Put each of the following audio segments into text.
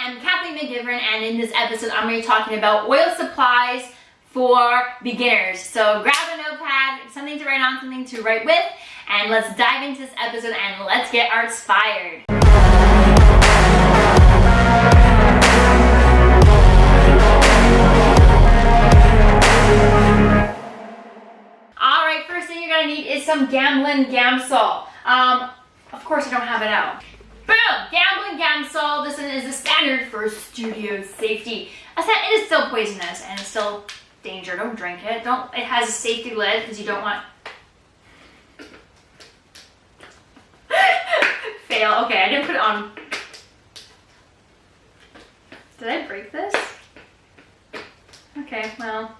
I'm Kathleen McGiveron, and in this episode I'm going to be talking about oil supplies for beginners. So grab a notepad, something to write on, something to write with, and let's dive into this episode and let's get inspired. Alright, first thing you're going to need is some Gamblin Gamsol. Of course I don't have it out. Boom! Gamblin Gamsol. This one is the standard for studio safety. It is still poisonous and it's still danger. Don't drink it. It has a safety lid because you don't want... Fail. Okay, I didn't put it on. Did I break this? Okay, well...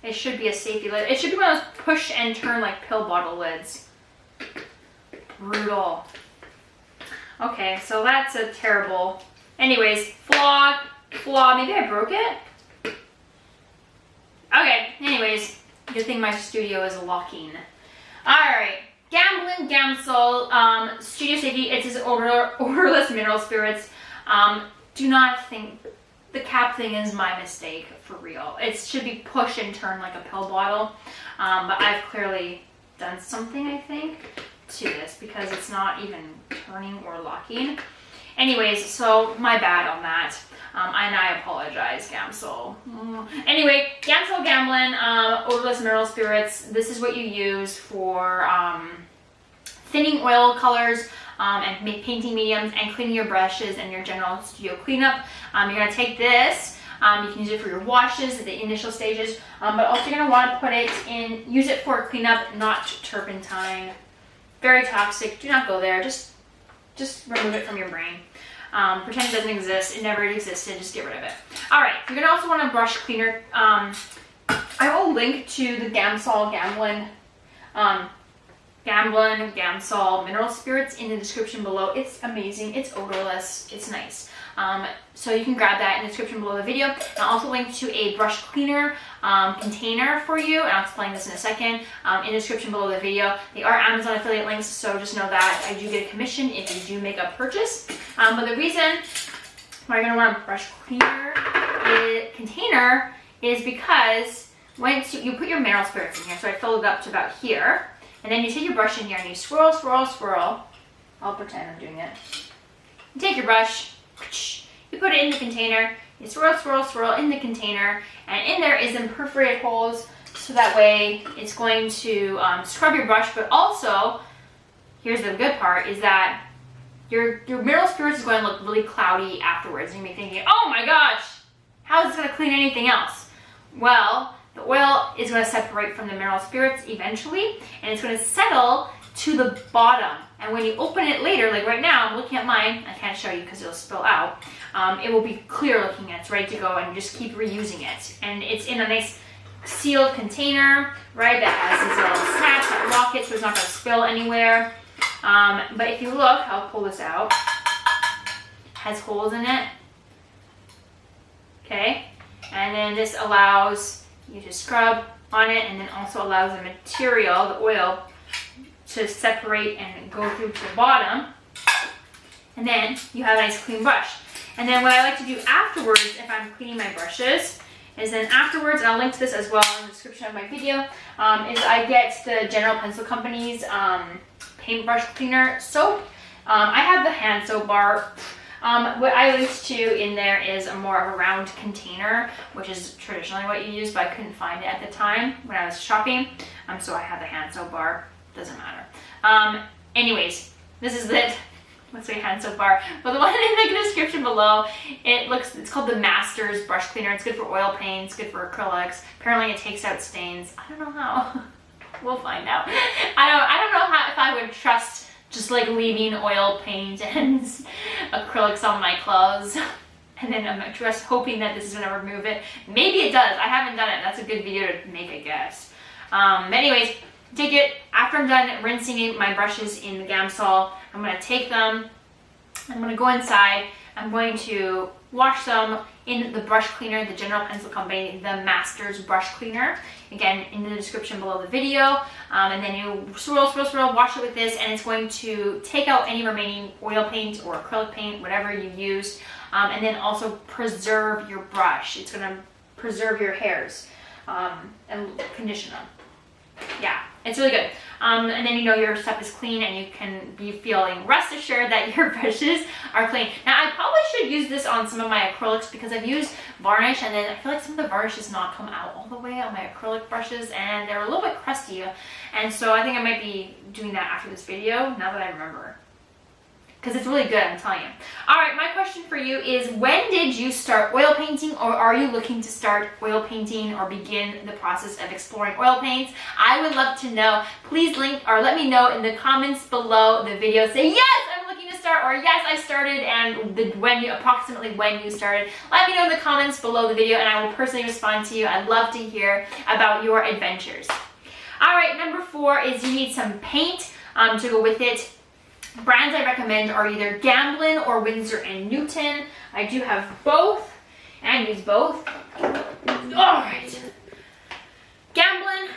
It should be a safety lid. It should be one of those push and turn like pill bottle lids. Brutal. Okay, so that's a terrible... Anyways, flaw, maybe I broke it? Okay, anyways, good thing my studio is locking. Alright, Gamblin Gamsol, studio safety, it is odorless mineral spirits. Do not think the cap thing is my mistake, for real. It should be push and turn like a pill bottle, but I've clearly done something, I think, to this because it's not even turning or locking. Anyways, so my bad on that, and I apologize, Gamsol. Anyway, Gamsol Gamblin, odorless mineral spirits. This is what you use for thinning oil colors and painting mediums and cleaning your brushes and your general studio cleanup. You're going to take this. You can use it for your washes at the initial stages, but also you're going to want to put it in, use it for cleanup, not turpentine. Very toxic. Do not go there. Just remove it from your brain. Pretend it doesn't exist. It never existed. Just get rid of it. Alright, you're going to also want a brush cleaner. I will link to the Gamblin Gamsol Mineral Spirits in the description below. It's amazing. It's odorless. It's nice. So you can grab that in the description below the video. I'll also link to a brush cleaner container for you, and I'll explain this in a second, in the description below the video. They are Amazon affiliate links, so just know that I do get a commission if you do make a purchase. But the reason why you're going to want a brush cleaner container is because once you put your mineral spirits in here, so I filled it up to about here, and then you take your brush in here and you swirl, swirl, swirl. I'll pretend I'm doing it. You take your brush, you put it in the container, you swirl, swirl, swirl in the container, and in there is some perforated holes, so that way it's going to scrub your brush, but also, here's the good part, is that your mineral spirits is going to look really cloudy afterwards. You may be thinking, oh my gosh, how is this going to clean anything else? Well, the oil is going to separate from the mineral spirits eventually, and it's going to settle to the bottom. And when you open it later, like right now, I'm looking at mine, I can't show you because it'll spill out, it will be clear looking and it's ready to go, and you just keep reusing it. And it's in a nice sealed container, right, that has these little snaps that lock it so it's not going to spill anywhere. But if you look, I'll pull this out, it has holes in it, okay, and then this allows you to scrub on it, and then also allows the material, the oil, to separate and go through to the bottom, and then you have a nice clean brush. And then what I like to do afterwards, if I'm cleaning my brushes, is then afterwards, and I'll link to this as well in the description of my video, is I get the General Pencil Company's paintbrush cleaner soap. I have the hand soap bar. What I linked to in there is a more of a round container, which is traditionally what you use, but I couldn't find it at the time when I was shopping, so I have the hand soap bar. Doesn't matter. Anyways, this is it. Let's say hand soap bar. But the one in the description below, it's called the Masters Brush Cleaner. It's good for oil paints, good for acrylics. Apparently it takes out stains. I don't know how. We'll find out. I don't know if I would trust just like leaving oil paint and acrylics on my clothes. And then I'm just hoping that this is gonna remove it. Maybe it does. I haven't done it. That's a good video to make a guess. But anyways, take it, after I'm done rinsing my brushes in the Gamsol, I'm going to take them, I'm going to go inside, I'm going to wash them in the brush cleaner, the General Pencil Company, the Masters Brush Cleaner. Again, in the description below the video. And then you swirl, swirl, swirl, wash it with this, and it's going to take out any remaining oil paint or acrylic paint, whatever you used, and then also preserve your brush. It's gonna preserve your hairs and condition them. Yeah, it's really good. And then you know your stuff is clean and you can be feeling rest assured that your brushes are clean. Now I probably should use this on some of my acrylics because I've used varnish and then I feel like some of the varnish does not come out all the way on my acrylic brushes and they're a little bit crusty. And so I think I might be doing that after this video, now that I remember. Because it's really good, I'm telling you. All right, my question for you is, when did you start oil painting, or are you looking to start oil painting or begin the process of exploring oil paints? I would love to know. Please link or let me know in the comments below the video. Say, yes, I'm looking to start, or yes, I started, and approximately when you started. Let me know in the comments below the video and I will personally respond to you. I'd love to hear about your adventures. All right, number 4 is you need some paint to go with it. Brands I recommend are either Gamblin or Winsor & Newton. I do have both, and I use both. All right. Gamblin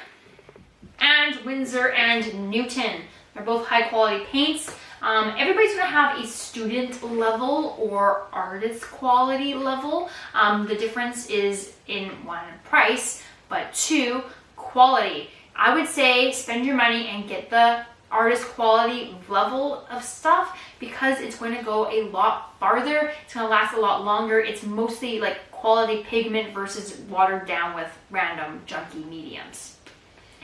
and Winsor & Newton. They're both high quality paints. Everybody's gonna have a student level or artist quality level. The difference is in 1, price, but 2, quality. I would say spend your money and get the artist quality level of stuff because it's going to go a lot farther. It's going to last a lot longer. It's mostly like quality pigment versus watered down with random junky mediums.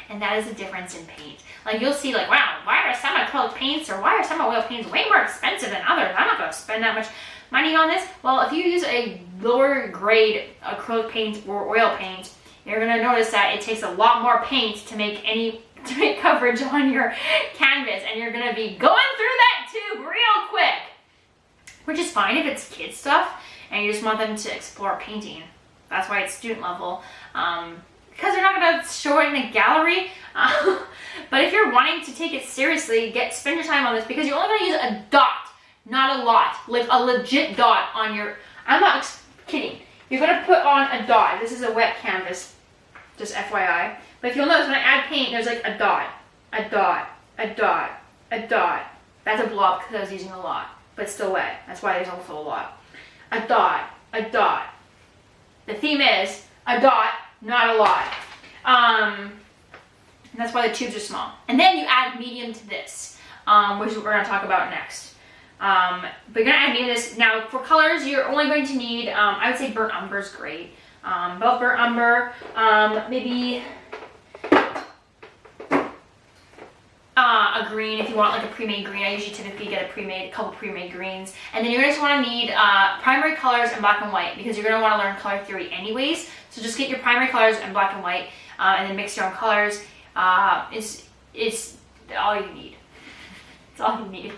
And that is the difference in paint. Like you'll see like, wow, why are some acrylic paints or why are some oil paints way more expensive than others? I'm not going to spend that much money on this. Well, if you use a lower grade acrylic paint or oil paint, you're going to notice that it takes a lot more paint to make coverage on your canvas, and you're going to be going through that tube real quick, which is fine if it's kid stuff and you just want them to explore painting. That's why it's student level, because they're not going to show it in a gallery. But if you're wanting to take it seriously, spend your time on this because you're only going to use a dot, not a lot, like a legit dot on your, I'm not kidding, you're going to put on a dot. This is a wet canvas, just FYI. But if you'll notice, when I add paint, there's like a dot, a dot, a dot, a dot. That's a blob because I was using a lot, but still wet. That's why there's also a lot. A dot, a dot. The theme is a dot, not a lot. And that's why the tubes are small. And then you add medium to this, which we're going to talk about next. But you're going to add medium to this. Now, for colors, you're only going to need, I would say burnt umber is great. Both burnt umber, maybe a green if you want like a pre-made green. I usually typically get a couple pre-made greens. And then you're just want to need primary colors and black and white because you're going to want to learn color theory anyways. So just get your primary colors and black and white and then mix your own colors. It's all you need. It's all you need.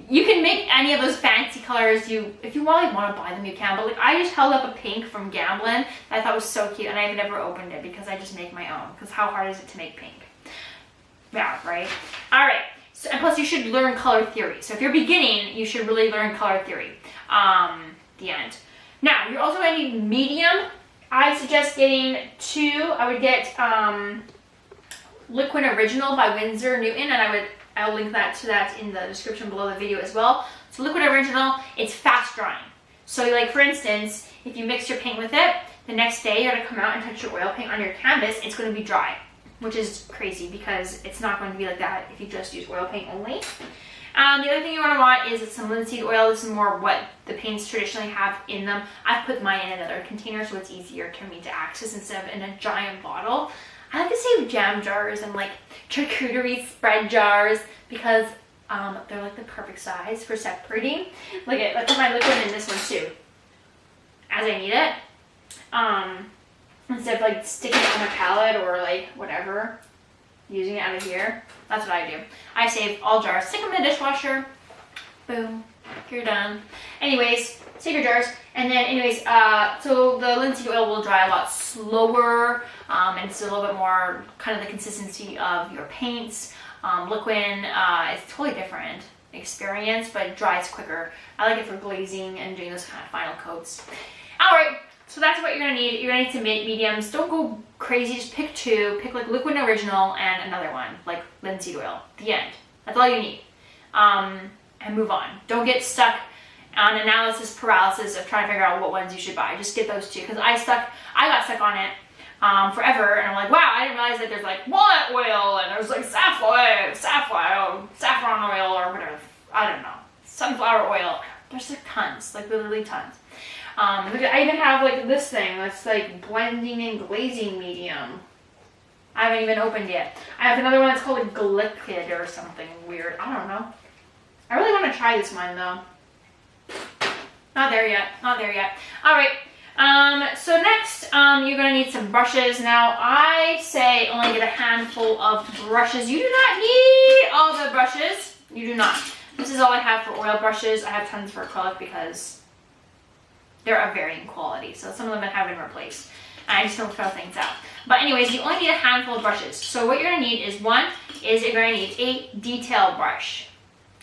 You can make any of those fancy colors if you want to buy them, you can, but like I just held up a pink from Gamblin that I thought was so cute and I've never opened it because I just make my own, because how hard is it to make pink? Yeah, right? All right, so, and plus you should learn color theory. So if you're beginning, you should really learn color theory. The end. Now, you're also going to need medium. I suggest getting 2. I would get Liquid Original by Winsor & Newton, and I'll link to that in the description below the video as well. So Liquid Original, it's fast drying. So like for instance, if you mix your paint with it, the next day you're going to come out and touch your oil paint on your canvas, it's going to be dry, which is crazy because it's not going to be like that if you just use oil paint only. The other thing you want is some linseed oil. This is more what the paints traditionally have in them. I've put mine in another container so it's easier for me to access instead of in a giant bottle. I like to save jam jars and like charcuterie spread jars because they're like the perfect size for separating. Look at, I put my liquid in this one too, as I need it. Instead of like sticking it on my palette or like whatever, using it out of here. That's what I do. I save all jars, stick them in the dishwasher, boom, you're done. Anyways, save your jars. And then anyways, so the linseed oil will dry a lot slower, and it's a little bit more kind of the consistency of your paints. Liquid is totally different experience, but it dries quicker. I like it for glazing and doing those kind of final coats. All right, so that's what you're gonna need. You're gonna need to make mediums. Don't go crazy, just pick 2. Pick like Liquid Original and another one, like linseed oil. The end. That's all you need. And move on. Don't get stuck on analysis paralysis of trying to figure out what ones you should buy. Just get those two, because I got stuck on it forever, and I'm like, wow, I didn't realize that there's like walnut oil, and there's like saffron oil, or whatever, I don't know, sunflower oil. There's like tons, like literally tons. I even have like this thing that's like blending and glazing medium. I haven't even opened yet. I have another one that's called a Glickid or something weird. I don't know. I really want to try this one though. Not there yet. Not there yet. All right. So next, you're gonna need some brushes. Now, I say only get a handful of brushes. You do not need all the brushes. You do not. This is all I have for oil brushes. I have tons for acrylic because they're of varying quality. So some of them have been replaced. I just don't throw things out. But anyways, you only need a handful of brushes. So what you're gonna need is you're gonna need a detail brush.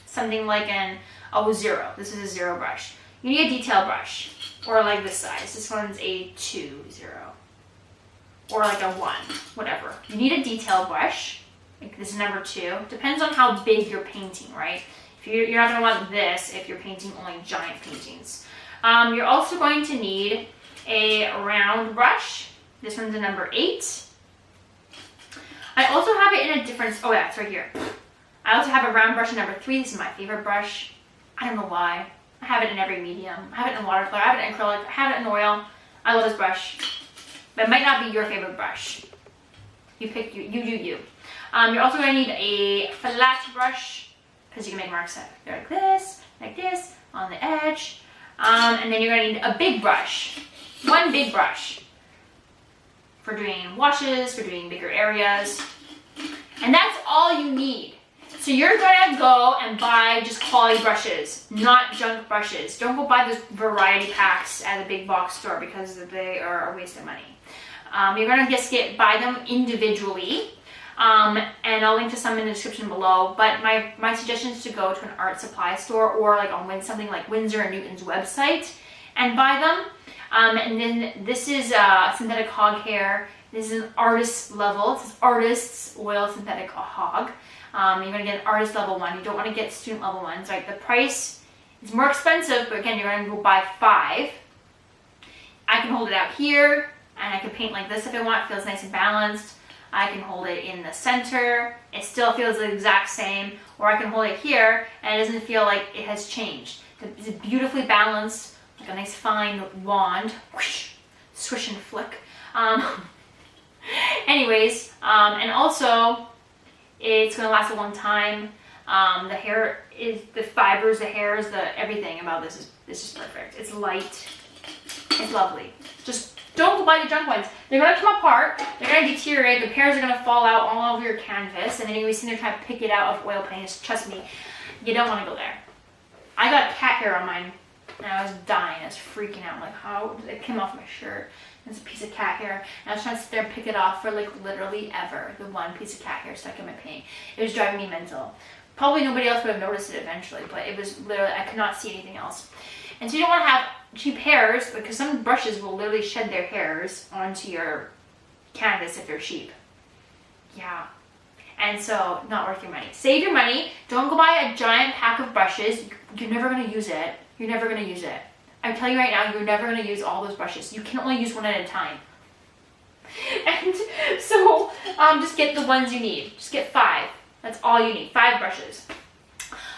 Something like an 0. This is a 0 brush. You need a detail brush, or like this size. This one's a 2, 0. Or like a 1, whatever. You need a detail brush. Like this is number 2. Depends on how big you're painting, right? If you're not gonna want this if you're painting only giant paintings. You're also going to need a round brush. This one's a number 8. I also have it in a different, oh yeah, it's right here. I also have a round brush number 3. This is my favorite brush. I don't know why. I have it in every medium. I have it in watercolor, I have it in acrylic, I have it in oil. I love this brush. But it might not be your favorite brush. You pick, you do you. You're also going to need a flat brush, because you can make marks like this, on the edge. And then you're going to need a big brush. One big brush. For doing washes, for doing bigger areas. And that's all you need. So you're going to go and buy just quality brushes, not junk brushes. Don't go buy those variety packs at the big box store because they are a waste of money. You're going to just buy them individually. And I'll link to some in the description below. But my suggestion is to go to an art supply store or like on something like Winsor & Newton's website and buy them. And then this is synthetic hog hair. This is an artist level. It says artist's oil synthetic hog. You're going to get an artist level 1. You don't want to get student level 1s. Right? The price is more expensive, but again, you're going to go buy 5. I can hold it out here, and I can paint like this if I want. It feels nice and balanced. I can hold it in the center. It still feels the exact same. Or I can hold it here, and it doesn't feel like it has changed. It's beautifully balanced, like a nice fine wand. Whoosh, swish and flick. Anyways, and also, it's going to last a long time. The hair is, the fibers, the hairs, everything about this is just perfect. It's light. It's lovely. Just don't go buy the junk ones. They're going to come apart. They're going to deteriorate. The hairs are going to fall out all over your canvas. And then you're going to be sitting there trying to pick it out of oil paint. Trust me, you don't want to go there. I got cat hair on mine. And I was dying. I was freaking out. I'm like, how? It came off my shirt. It's a piece of cat hair. And I was trying to sit there and pick it off for like literally ever. The one piece of cat hair stuck in my paint. It was driving me mental. Probably nobody else would have noticed it eventually, but it was literally, I could not see anything else. And so you don't want to have cheap hairs, because some brushes will literally shed their hairs onto your canvas if they're cheap. Yeah. And so, not worth your money. Save your money. Don't go buy a giant pack of brushes. You're never going to use it. You're never going to use it. I'm telling you right now, you're never going to use all those brushes. You can only use one at a time. And so, just get the ones you need. Just get 5. That's all you need. 5 brushes.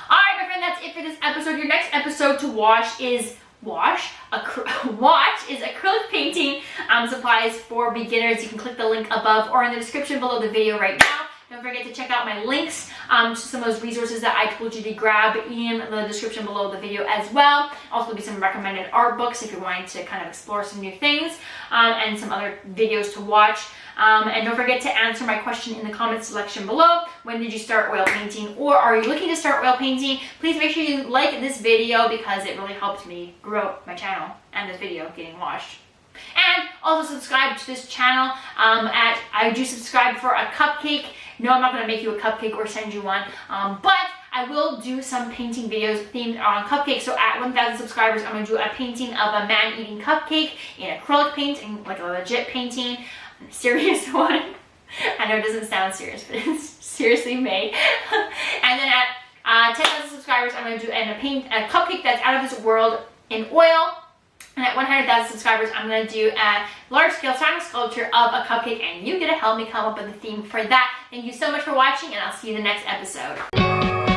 Alright, my friend, that's it for this episode. Your next episode to watch is acrylic painting supplies for beginners. You can click the link above or in the description below the video right now. Don't forget to check out my links to some of those resources that I told you to grab in the description below the video as well. Also, there'll be some recommended art books if you're wanting to kind of explore some new things, and some other videos to watch. And don't forget to answer my question in the comment section below. When did you start oil painting, or are you looking to start oil painting? Please make sure you like this video because it really helped me grow my channel and this video getting watched. And also subscribe to this channel. I do subscribe for a cupcake. No, I'm not going to make you a cupcake or send you one, but I will do some painting videos themed on cupcakes. So at 1,000 subscribers, I'm going to do a painting of a man eating cupcake in acrylic paint, and like a legit painting, a serious one. I know it doesn't sound serious, but it's seriously made. And then 10,000 subscribers, I'm going to do paint a cupcake that's out of this world in oil. And at 100,000 subscribers, I'm going to do a large-scale ceramic sculpture of a cupcake, and you get to help me come up with a theme for that. Thank you so much for watching, and I'll see you in the next episode.